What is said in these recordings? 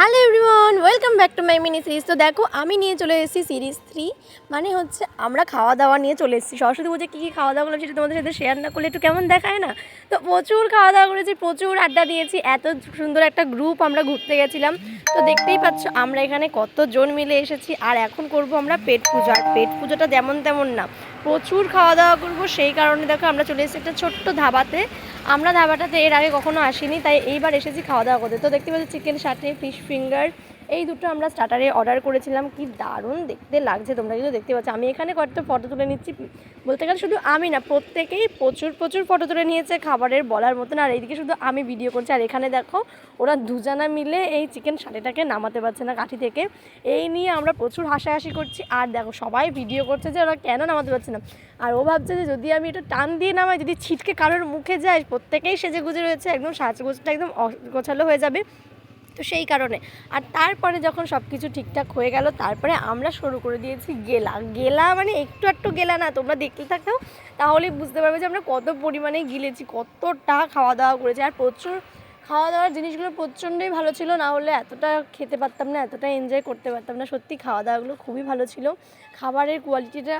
Hello everyone, welcome back to my mini series. তো দেখো, আমি নিয়ে চলে এসেছি সিরিজ 3, মানে হচ্ছে আমরা খাওয়া দাওয়া নিয়ে চলে এসেছি। সরস্বতী পুজোয় কী কী খাওয়া দাওয়া করলাম সেটা তোমাদের সাথে শেয়ার না করলে একটু কেমন দেখায় না। তো প্রচুর খাওয়া দাওয়া করেছি, প্রচুর আড্ডা দিয়েছি, এত সুন্দর একটা গ্রুপ আমরা ঘুরতে গেছিলাম। তো দেখতেই পাচ্ছ আমরা এখানে কতজন মিলে এসেছি। আর এখন করব আমরা পেট পুজো। আর পেট পুজোটা যেমন তেমন না, প্রচুর খাওয়া দাওয়া করবো। সেই কারণে দেখো আমরা চলে এসেছি একটা ছোট্ট ধাবাতে। আমরা ধাবাটাতে এর আগে কখনো আসিনি, তাই এইবার এসেছি খাওয়া দাওয়া করতে। তো দেখতে পাচ্ছি চিকেন সাথে ফিশ ফিঙ্গার, এই দুটো আমরা স্টার্টারে অর্ডার করেছিলাম। কি দারুণ দেখতে লাগছে, তোমরা কিন্তু দেখতে পাচ্ছ। আমি এখানে কয়েকটা ফটো তুলে নিচ্ছি, বলতে গেলে শুধু আমি না, প্রত্যেকেই প্রচুর প্রচুর ফটো তুলে নিয়েছে খাবারের বলার মতন। আর এইদিকে শুধু আমি ভিডিও করছি। আর এখানে দেখো ওরা দুজনা মিলে এই চিকেন সাথেটাকে নামাতে পারছে না কাঠি থেকে, এই নিয়ে আমরা প্রচুর হাসাহাসি করছি। আর দেখো সবাই ভিডিও করছে যে ওরা কেন নামাতে পারছে না। আর ও ভাবছে যে যদি আমি এটা টান দিয়ে নামাই, যদি ছিটকে কারোর মুখে যায়, প্রত্যেকেই সেজে গুজে রয়েছে, একদম সাজগোজটা একদম গোছালো হয়ে যাবে। তো সেই কারণে আর তারপরে যখন সব কিছু ঠিকঠাক হয়ে গেল, তারপরে আমরা শুরু করে দিয়েছি গেলা মানে একটু গেলা না, তোমরা দেখতে থাকো তাহলেই বুঝতে পারবে যে আমরা কত পরিমাণে গিলেছি, কতটা খাওয়া দাওয়া করেছি। আর প্রচুর খাওয়া দাওয়ার জিনিসগুলো প্রচণ্ডই ভালো ছিল, না হলে এতটা খেতে পারতাম না, এতটা এনজয় করতে পারতাম না। সত্যি খাওয়া দাওয়াগুলো খুবই ভালো ছিল, খাবারের কোয়ালিটিটা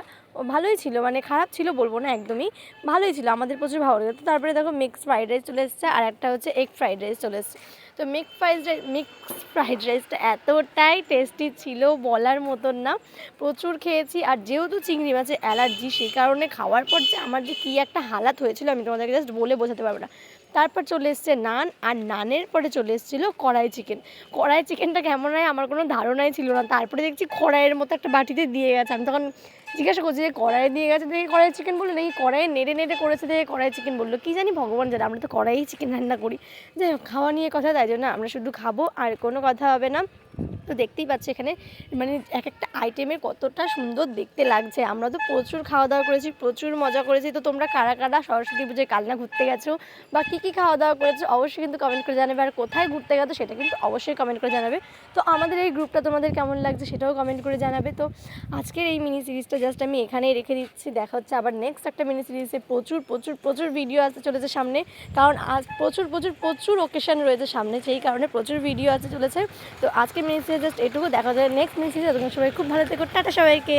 ভালোই ছিল, মানে খারাপ ছিল বলবো না, একদমই ভালোই ছিল, আমাদের প্রচুর ভালো লেগেছে। তারপরে দেখো মিক্সড ফ্রাইড রাইস চলে এসেছে, আর একটা হচ্ছে এগ ফ্রাইড রাইস চলে এসেছে। তো মিক্সড ফ্রাইড রাইসটা এতটাই টেস্টি ছিল বলার মতন না, প্রচুর খেয়েছি। আর যেহেতু চিংড়ি মাছের অ্যালার্জি, সেই কারণে খাওয়ার পর যে আমার যে কী একটা হালাত হয়েছিল আমি তোমাদেরকে জাস্ট বলে বোঝাতে পারবো না। তারপর চলে এসছে নান, আর নানের পরে চলে এসেছিলো কড়াই চিকেনটা কেমন হয় আমার কোনো ধারণাই ছিল না। তারপরে দেখছি কড়াইয়ের মতো একটা বাটিতে দিয়ে গেছে। আমি তখন জিজ্ঞাসা করছি যে কড়াইয়ে দিয়ে গেছে দেখে কড়াই চিকেন বললো, নাকি কড়াইয়ে নেড়ে করেছে দেখে কড়াই চিকেন বললো, কী জানি ভগবান জানে, আমরা তো কড়াইয়েই চিকেন রান্না করি। যাই হোক, খাওয়া নিয়ে কথা, তাই জন্য আমরা শুধু খাবো আর কোনো কথা হবে না। তো দেখতেই পাচ্ছি এখানে মানে এক একটা আইটেমের কতটা সুন্দর দেখতে লাগছে। আমরা তো প্রচুর খাওয়া দাওয়া করেছি, প্রচুর মজা করেছি। তো তোমরা কারা কারা সরস্বতী পুজোয় কালনা ঘুরতে গেছো বা কী খাওয়া দাওয়া করেছো অবশ্যই কিন্তু কমেন্ট করে জানাবে। আর কোথায় ঘুরতে গেছো সেটা কিন্তু অবশ্যই কমেন্ট করে জানাবে। তো আমাদের এই গ্রুপটা তোমাদের কেমন লাগছে সেটাও কমেন্ট করে জানাবে। তো আজকের এই মিনি সিরিজটা জাস্ট আমি এখানেই রেখে দিচ্ছি। দেখা হচ্ছে আবার নেক্সট একটা মিনি সিরিজে। প্রচুর ভিডিও আসতে চলেছে সামনে, কারণ আজ প্রচুর ওকেশন রয়েছে সামনে, সেই কারণে প্রচুর ভিডিও আসতে চলেছে। তো আজকে মিনি সিরিজ জাস্ট এটুকু, দেখা যায় নেক্সট মিনি সিরিজ। সবাই খুব ভালো থেকো, টাটা সবাইকে।